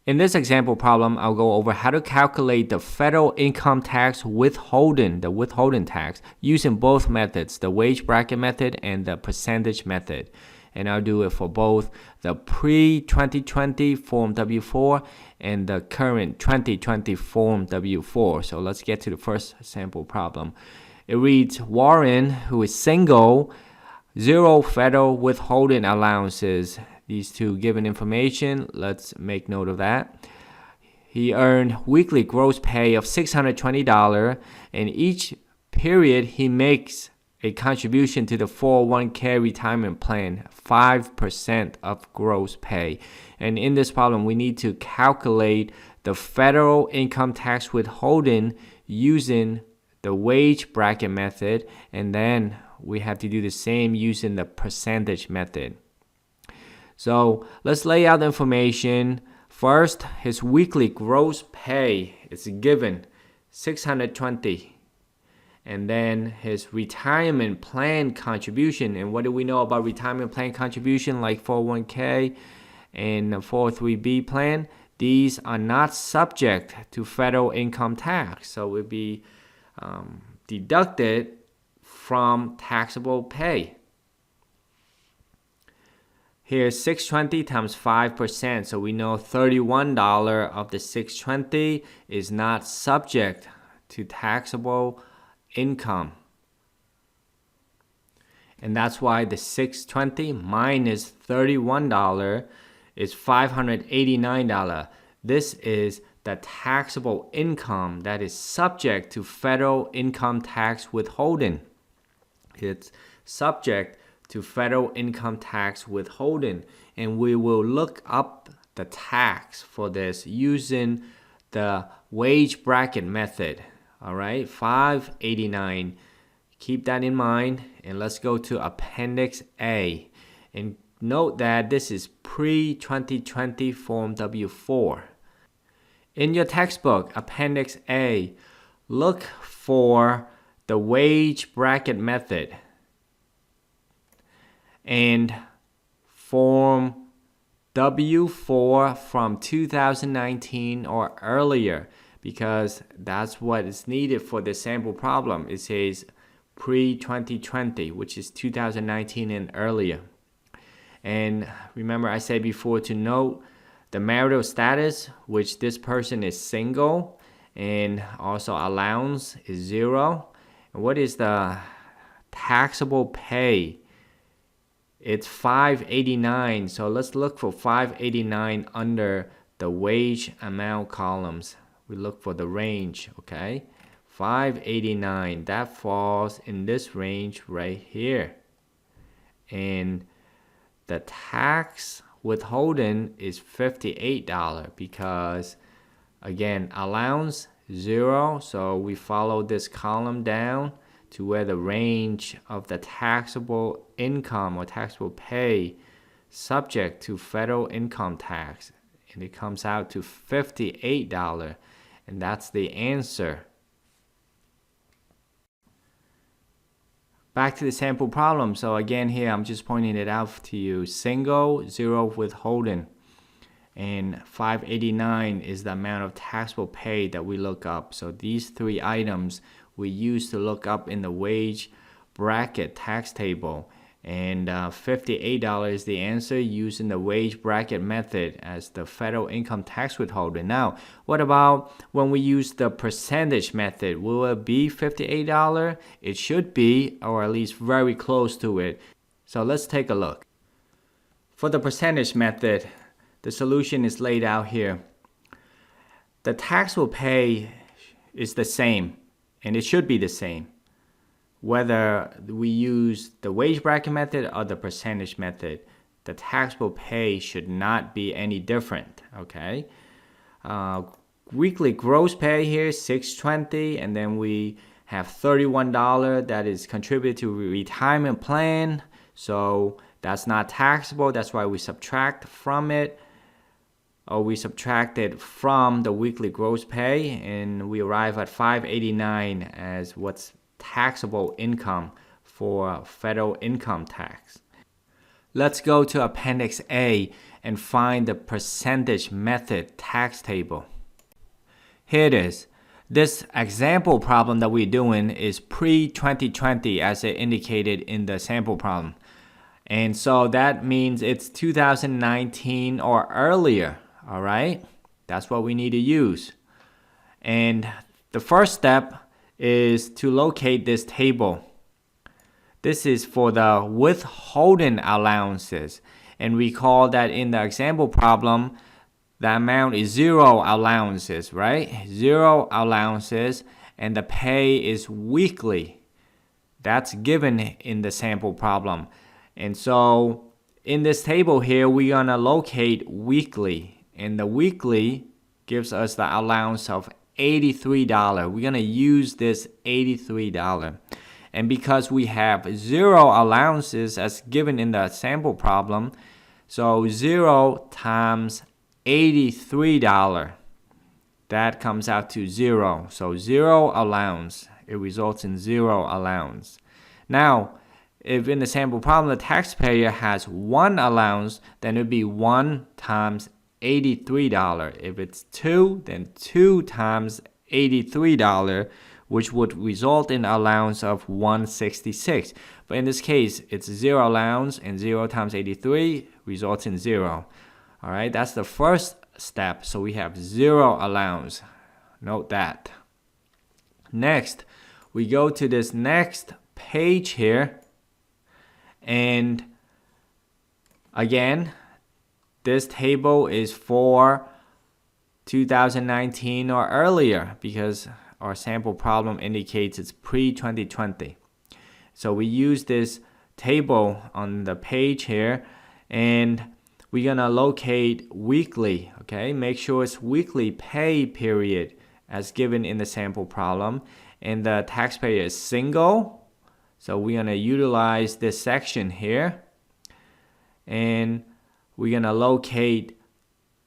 In this example problem, I'll go over how to calculate the federal income tax withholding, the withholding tax, using both methods, the wage bracket method and the percentage method. And I'll do it for both the pre-2020 Form W-4 and the current 2020 Form W-4. So let's get to the first sample problem. It reads, Warren, who is single, 0 federal withholding allowances. These two given information, let's make note of that. He earned weekly gross pay of $620, and each period he makes a contribution to the 401k retirement plan, 5% of gross pay. And in this problem, we need to calculate the federal income tax withholding using the wage bracket method, and then we have to do the same using the percentage method. So let's lay out the information. First, his weekly gross pay is given $620. And then his retirement plan contribution. And what do we know about retirement plan contribution like 401k and 403b plan? These are not subject to federal income tax. So it would be deducted from taxable pay. Here's $620 times 5%. So we know $31 of the $620 is not subject to taxable income. And that's why the $620 minus $31 is $589. This is the taxable income that is subject to federal income tax withholding. It's subject to federal income tax withholding, and we will look up the tax for this using the wage bracket method. All right, $589. Keep that in mind, and let's go to Appendix A. And note that this is pre-2020 Form W-4. In your textbook, Appendix A, look for the wage bracket method and Form W-4 from 2019 or earlier, because that's what is needed for the sample problem. It says pre-2020, which is 2019 and earlier. And remember, I said before to note the marital status, which this person is single, and also allowance is 0. And what is the taxable pay? It's $589. So let's look for $589 under the wage amount columns. We look for the range, okay? $589, that falls in this range right here. And the tax withholding is $58 because, again, allowance 0. So we follow this column down to where the range of the taxable income or taxable pay subject to federal income tax. And it comes out to $58. And that's the answer. Back to the sample problem. So again here, I'm just pointing it out to you. Single, 0 withholding. And $589 is the amount of taxable pay that we look up. So these 3 items we use to look up in the wage bracket tax table. And $58 is the answer using the wage bracket method as the federal income tax withholding. Now, what about when we use the percentage method? Will it be $58? It should be, or at least very close to it. So let's take a look. For the percentage method, the solution is laid out here. The taxable pay is the same, and it should be the same, whether we use the wage bracket method or the percentage method. The taxable pay should not be any different, okay? Weekly gross pay here is $620, and then we have $31 that is contributed to a retirement plan. So that's not taxable. That's why we subtract from it, or we subtract it from the weekly gross pay, and we arrive at $589 as what's taxable income for federal income tax. Let's go to Appendix A and find the percentage method tax table. Here it is. This example problem that we're doing is pre-2020 as it indicated in the sample problem. And so that means it's 2019 or earlier, all right? That's what we need to use. And the first step is to locate this table. This is for the withholding allowances. And recall that in the example problem, the amount is 0 allowances, right? 0 allowances, and the pay is weekly. That's given in the sample problem. And so in this table here, we're going to locate weekly. And the weekly gives us the allowance of $83. We're going to use this $83. And because we have 0 allowances as given in the sample problem, so 0 times $83, that comes out to 0. So 0 allowance, it results in 0 allowance. Now, if in the sample problem the taxpayer has 1 allowance, then it would be 1 times $83. If it's 2, then 2 times $83, which would result in allowance of $166. But in this case, it's 0 allowance, and 0 times 83 results in 0. All right, that's the first step. So we have 0 allowance. Note that. Next, we go to this next page here. And again, this table is for 2019 or earlier because our sample problem indicates it's pre-2020. So we use this table on the page here, and we're going to locate weekly, okay? Make sure it's weekly pay period as given in the sample problem. And the taxpayer is single, so we're going to utilize this section here. And we're going to locate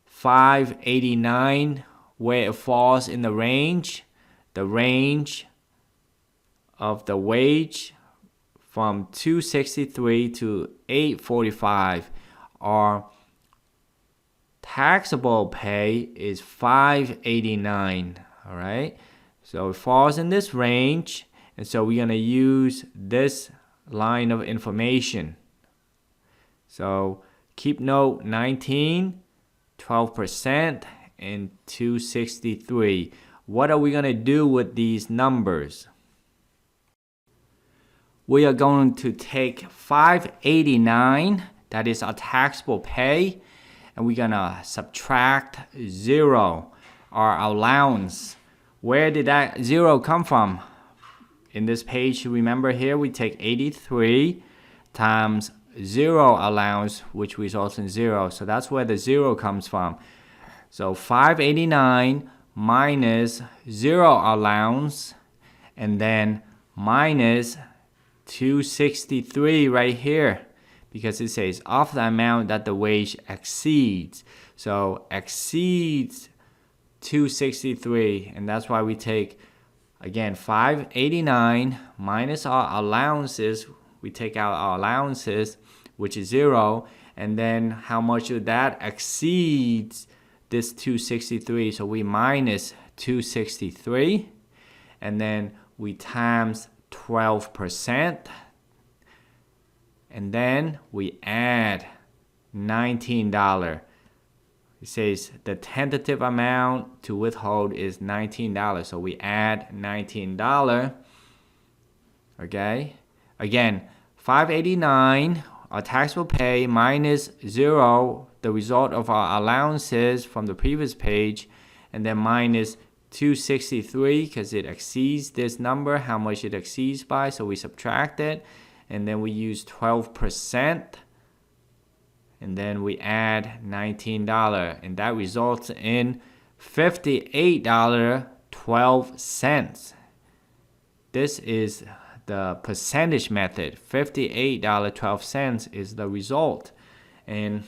589 where it falls in the range of the wage from 263 to 845. Our taxable pay is 589, all right? So it falls in this range, and so we're going to use this line of information. So keep note 19, 12%, and 263. What are we going to do with these numbers? We are going to take 589, that is our taxable pay, and we're going to subtract 0, our allowance. Where did that 0 come from? In this page, remember here, we take 83 times 0 allowance, which results in 0. So that's where the 0 comes from. So 589 minus 0 allowance, and then minus 263 right here, because it says of the amount that the wage exceeds. So exceeds 263, and that's why we take, again, 589 minus our allowances. We take out our allowances, which is 0, and then how much of that exceeds this 263. So we minus 263, and then we times 12%, and then we add $19. It says the tentative amount to withhold is $19, so we add $19. Okay, again, 589, our taxable pay, minus 0, the result of our allowances from the previous page, and then minus 263 because it exceeds this number, how much it exceeds by, so we subtract it, and then we use 12%, and then we add $19, and that results in $58.12. This is the percentage method. $58.12 is the result, and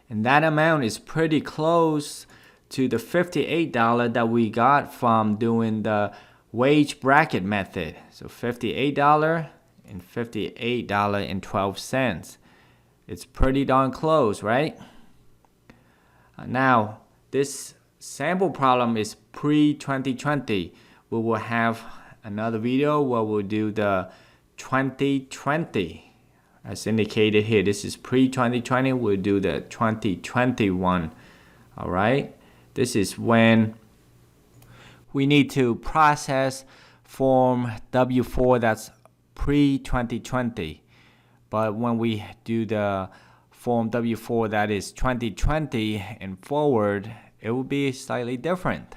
that amount is pretty close to the $58 that we got from doing the wage bracket method. So $58 $58.12. It's pretty darn close, right? Now, this sample problem is pre-2020. We will have another video where we'll do the 2020. As indicated here, this is pre-2020. We'll do the 2021. All right. This is when we need to process Form W-4 that's pre-2020. But when we do the Form W-4 that is 2020 and forward, it will be slightly different.